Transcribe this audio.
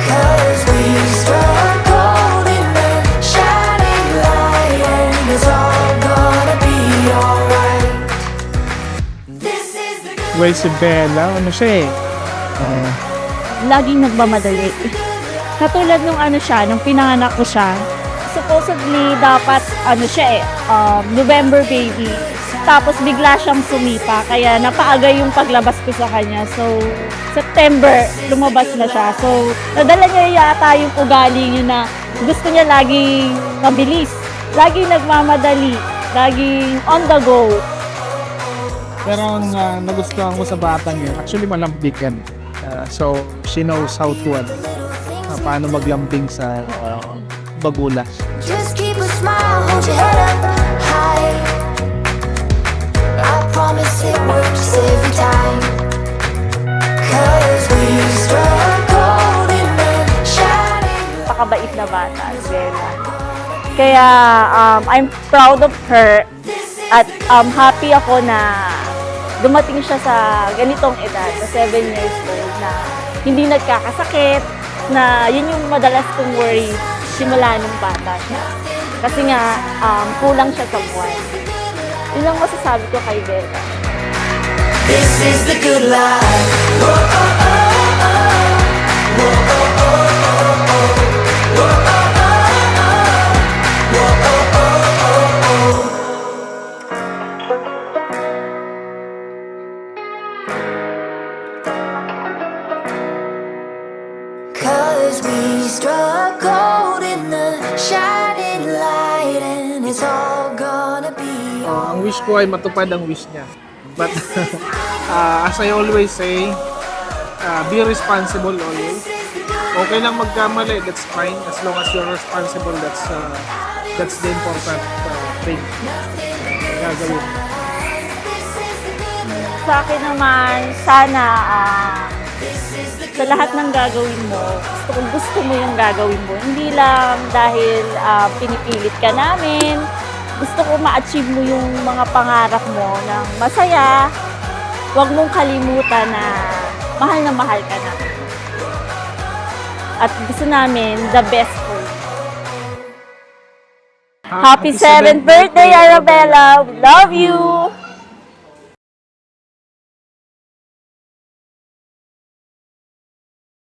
'Cause we struck gold in the shining light, and it's all gonna be alright. This is the good. Well, si Bella, ano siya eh. Laging nagmamadali. Katulad nung ano siya, nung pinanganak ko siya, supposedly dapat ano siya November baby. Tapos bigla siyang sumipa, kaya napaaga yung paglabas ko sa kanya. So, September, lumabas na siya. So, nadala niya yata yung ugali niya na gusto niya laging mabilis, laging nagmamadali, laging on the go. Pero ang nagustuhan ko sa batang yun, actually malambing yan. So, she knows how to paano maglambing sa bagula. Just keep a smile, hold your head up high. I promise it works every time. 'Cause we struck gold in the shining. Pakabait na bata, Bella. Kaya I'm proud of her at happy ako na dumating siya sa ganitong edad, sa 7 years old, na hindi nagkakasakit, na yun yung madalas kong worry simula nung bata siya. Kasi nga, kulang siya sa buwan. Yun ang masasabi ko kay Bella. This is the good life. Whoa, oh, oh, oh. Whoa, oh, oh, oh. Whoa, oh, oh, oh. Whoa, oh, oh, oh. Cause we struck gold in the shining light, and it's all gonna be Ang wish ko ay matupad ang wish niya. But as I always say, be responsible always. Okay lang magkamali, that's fine. As long as you're responsible, that's the important thing. Gagawin. Sa akin naman, sana sa lahat ng gagawin mo, gusto mo yung gagawin mo. Hindi lang dahil pinipilit ka namin. Gusto ko ma-achieve mo yung mga pangarap mo ng masaya. Huwag mong kalimutan na mahal ka na. At gusto namin the best for you. Happy 7th birthday, Arabella! We love you!